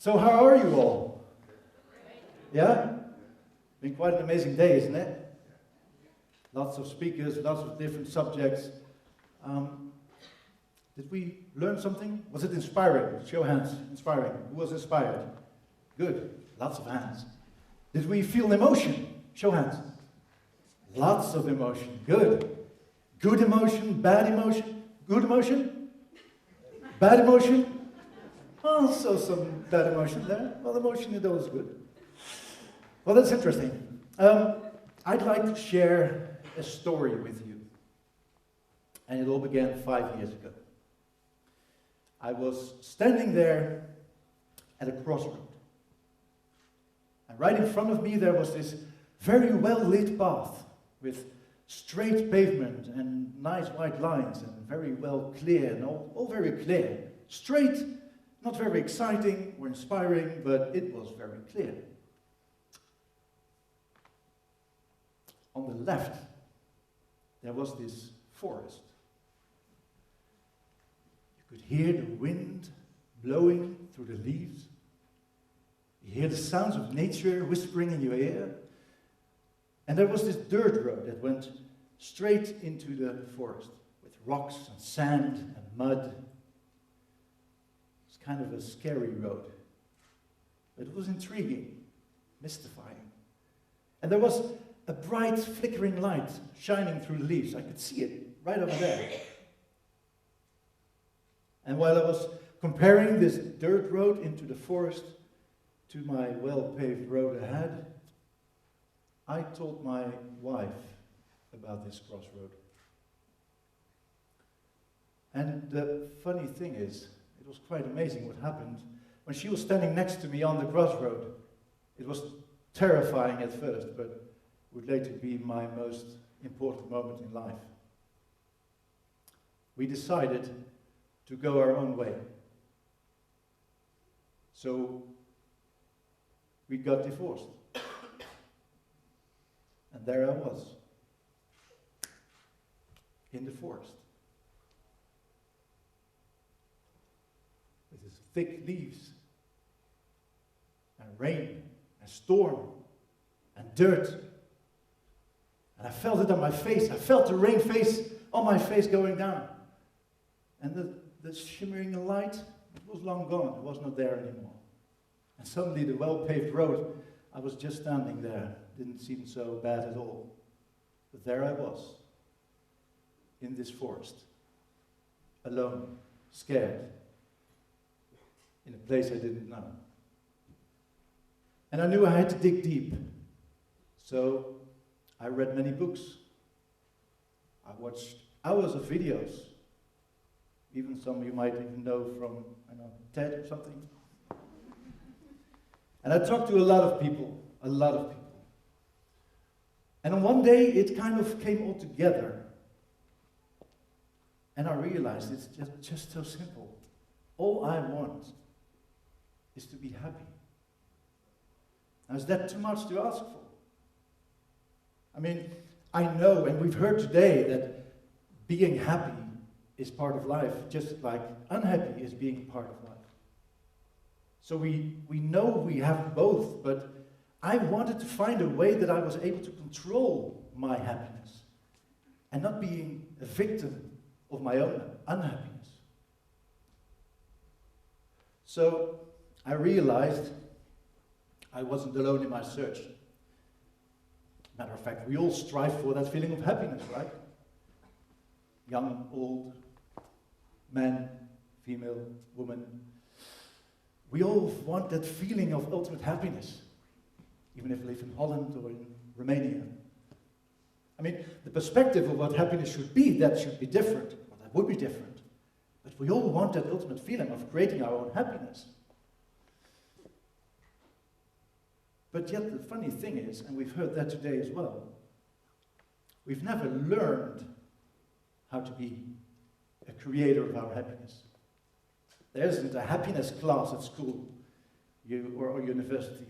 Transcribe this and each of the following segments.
So how are you all? Yeah? Been quite an amazing day, isn't it? Lots of speakers, lots of different subjects. Did we learn something? Was it inspiring? Show hands. Inspiring. Who was inspired? Good. Lots of hands. Did we feel emotion? Show hands. Lots of emotion. Good. Good emotion, bad emotion. Good emotion? Bad emotion? Also some bad emotion there. Well, emotion is always good. Well, that's interesting. I'd like to share a story with you. And it all began 5 years ago. I was standing there at a crossroad. And right in front of me there was this very well-lit path with straight pavement and nice white lines and very well clear and all very clear. Straight, not very exciting or inspiring, but it was very clear. On the left, there was this forest. You could hear the wind blowing through the leaves. You hear the sounds of nature whispering in your ear. And there was this dirt road that went straight into the forest with rocks and sand and mud. It's kind of a scary road, but it was intriguing, mystifying. And there was a bright flickering light shining through the leaves. I could see it right over there. And while I was comparing this dirt road into the forest to my well-paved road ahead, I told my wife about this crossroad. And the funny thing is, it was quite amazing what happened. When she was standing next to me on the crossroad, it was terrifying at first, but would later be my most important moment in life. We decided to go our own way. So we got divorced. And there I was, in the forest, with these thick leaves, and rain, and storm, and dirt. And I felt it on my face. I felt the rain face on my face going down. And the shimmering light, it was long gone. It was not there anymore. And suddenly the well-paved road, I was just standing there. Didn't seem so bad at all. But there I was, in this forest, alone, scared, in a place I didn't know. And I knew I had to dig deep. So I read many books. I watched hours of videos. Even some you might even know from, I don't know, TED or something. And I talked to a lot of people. And on one day, it kind of came all together. And I realized it's just so simple. All I want is to be happy. Now, is that too much to ask for? I mean, I know, and we've heard today, that being happy is part of life, just like unhappy is being part of life. So we know we have both, but I wanted to find a way that I was able to control my happiness and not being a victim of my own unhappiness. So I realized I wasn't alone in my search. Matter of fact, we all strive for that feeling of happiness, right? Young, old, man, female, woman. We all want that feeling of ultimate happiness, even if we live in Holland or in Romania. I mean, the perspective of what happiness should be, that should be different, or that would be different. But we all want that ultimate feeling of creating our own happiness. But yet the funny thing is, and we've heard that today as well, we've never learned how to be a creator of our happiness. There isn't a happiness class at school or university.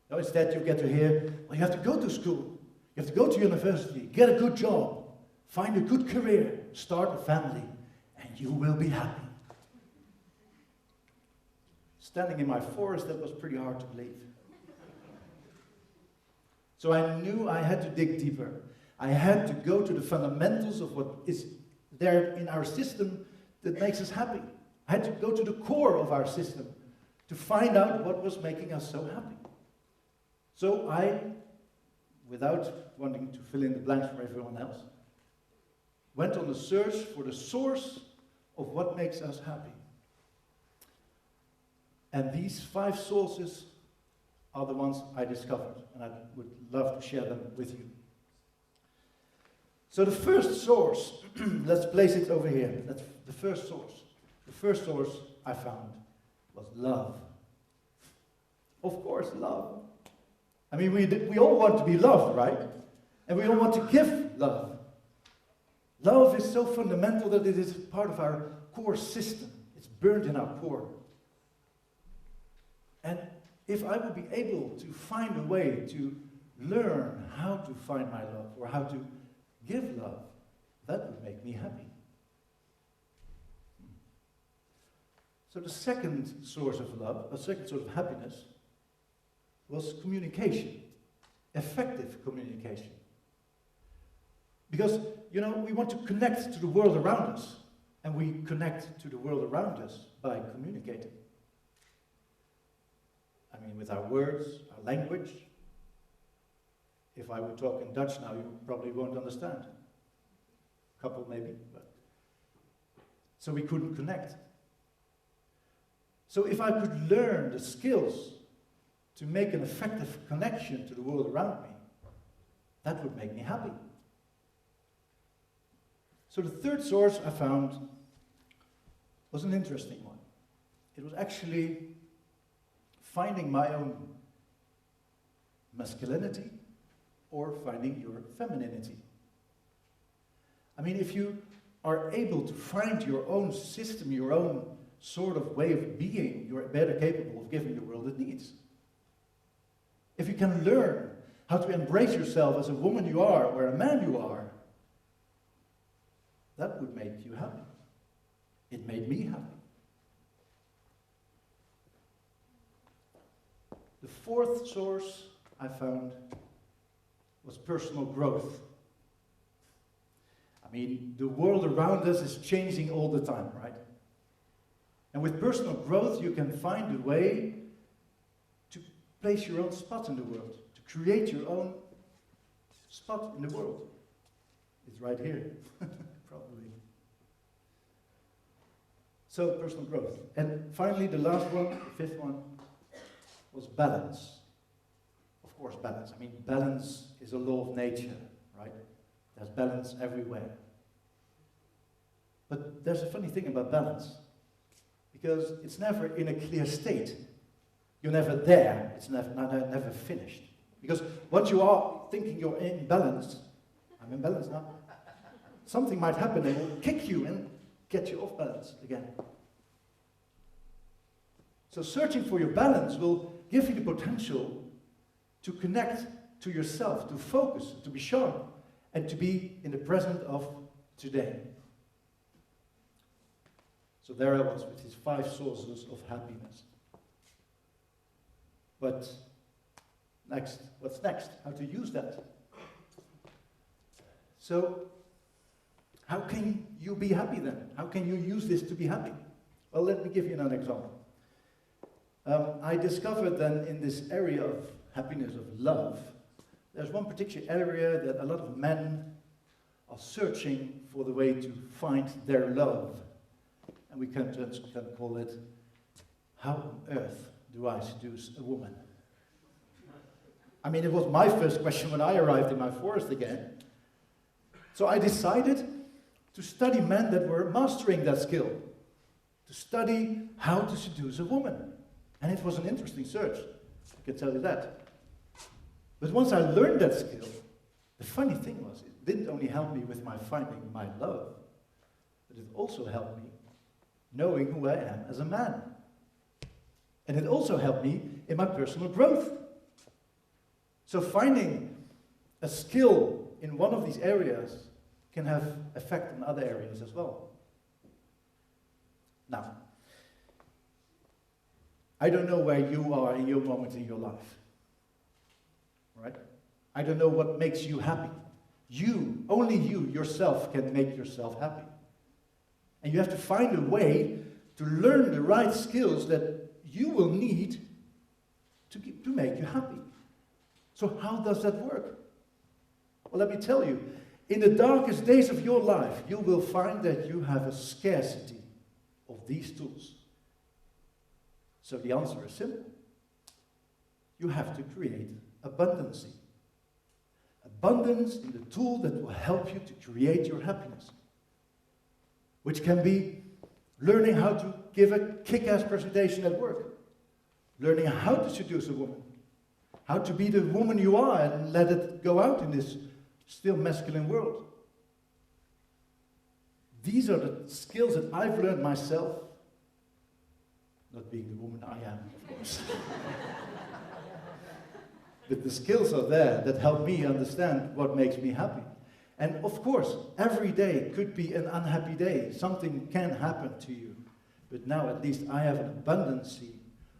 No, instead you get to hear, well, you have to go to school, you have to go to university, get a good job, find a good career, start a family, and you will be happy. standing in my forest, that was pretty hard to believe. So I knew I had to dig deeper. I had to go to the fundamentals of what is there in our system that makes us happy. I had to go to the core of our system to find out what was making us so happy. So I, without wanting to fill in the blanks for everyone else, went on the search for the source of what makes us happy. And these 5 sources are the ones I discovered, and I would love to share them with you. So the first source, let's place it over here. That's the first source. The first source I found was love. Of course, love. I mean, we all want to be loved, right? And we all want to give love. Love is so fundamental that it is part of our core system. It's burned in our core. And if I would be able to find a way to learn how to find my love, or how to give love, that would make me happy. So the second source of love, a second source of happiness, was communication, effective communication. Because, you know, we want to connect to the world around us, and we connect to the world around us by communicating. I mean, with our words, our language. If I would talk in Dutch now, you probably won't understand. A couple maybe, but. So we couldn't connect. So if I could learn the skills to make an effective connection to the world around me, that would make me happy. So the third source I found was an interesting one. It was actually finding my own masculinity or finding your femininity. I mean, if you are able to find your own system, your own sort of way of being, you're better capable of giving the world it needs. If you can learn how to embrace yourself as a woman you are or a man you are, that would make you happy. It made me happy. The fourth source I found was personal growth. I mean, the world around us is changing all the time, right? And with personal growth, you can find a way to place your own spot in the world, to create your own spot in the world. It's right here, probably. So, personal growth. And finally, the last one, the fifth one, was balance. Of course, balance. I mean, balance is a law of nature, right? There's balance everywhere. But there's a funny thing about balance, because it's never in a clear state. You're never there. It's never finished. Because once you are thinking you're in balance, I'm in balance now, something might happen and will kick you and get you off balance again. So searching for your balance will give you the potential to connect to yourself, to focus, to be sharp, and to be in the present of today. So there I was with these 5 sources of happiness. But next, what's next? How to use that? So, how can you be happy then? How can you use this to be happy? Well, let me give you another example. I discovered then in this area of happiness, of love, there's one particular area that a lot of men are searching for the way to find their love. And we can call it, how on earth do I seduce a woman? I mean, it was my first question when I arrived in my forest again. So I decided to study men that were mastering that skill, to study how to seduce a woman. And it was an interesting search, I can tell you that. But once I learned that skill, the funny thing was, it didn't only help me with my finding my love, but it also helped me knowing who I am as a man. And it also helped me in my personal growth. So finding a skill in one of these areas can have effect in other areas as well. Now, I don't know where you are in your moment in your life. Right? I don't know what makes you happy. You, only you yourself can make yourself happy. And you have to find a way to learn the right skills that you will need to make you happy. So how does that work? Well, let me tell you, in the darkest days of your life, you will find that you have a scarcity of these tools. So the answer is simple. You have to create abundancy. Abundance in the tool that will help you to create your happiness. Which can be learning how to give a kick-ass presentation at work. Learning how to seduce a woman. How to be the woman you are and let it go out in this still masculine world. These are the skills that I've learned myself. Not being the woman I am, of course. But the skills are there that help me understand what makes me happy. And of course, every day could be an unhappy day. Something can happen to you. But now at least I have an abundance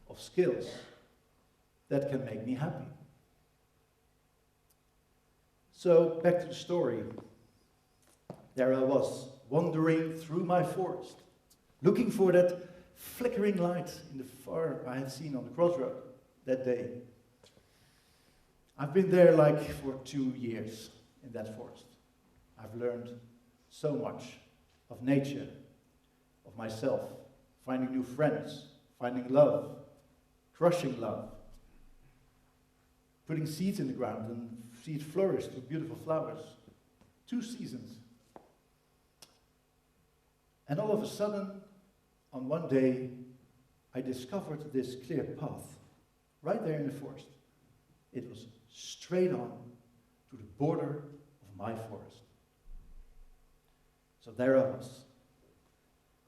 of skills that can make me happy. So, back to the story. There I was, wandering through my forest, looking for that flickering light in the far I had seen on the crossroad that day. I've been there like for 2 years in that forest. I've learned so much of nature, of myself, finding new friends, finding love, crushing love, putting seeds in the ground and see it flourish to beautiful flowers. 2 seasons. And all of a sudden, on one day, I discovered this clear path, right there in the forest. It was straight on to the border of my forest. So there I was,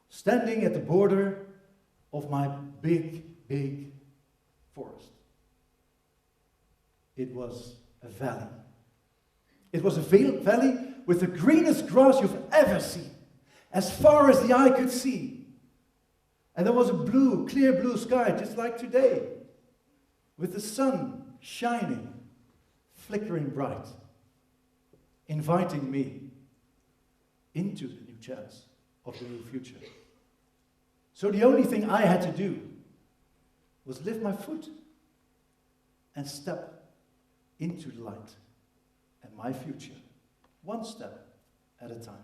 standing at the border of my big, big forest. It was a valley. It was a valley with the greenest grass you've ever seen, as far as the eye could see. And there was a blue, clear blue sky, just like today, with the sun shining, flickering bright, inviting me into the new chance of the new future. So the only thing I had to do was lift my foot and step into the light and my future, one step at a time.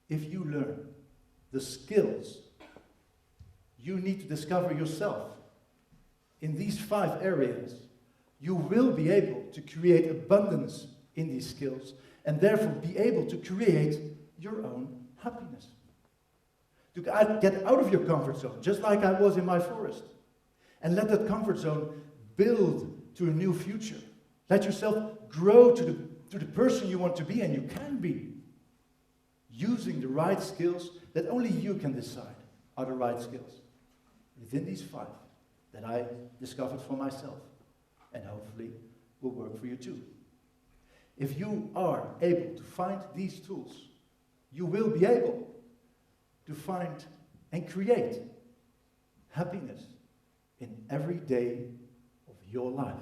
If you learn the skills you need to discover yourself in these 5 areas, you will be able to create abundance in these skills and therefore be able to create your own happiness. To get out of your comfort zone, just like I was in my forest, and let that comfort zone build to a new future. Let yourself grow to the person you want to be, and you can be, using the right skills that only you can decide are the right skills within these 5 that I discovered for myself, and hopefully will work for you too. If you are able to find these tools, you will be able to find and create happiness in every day of your life.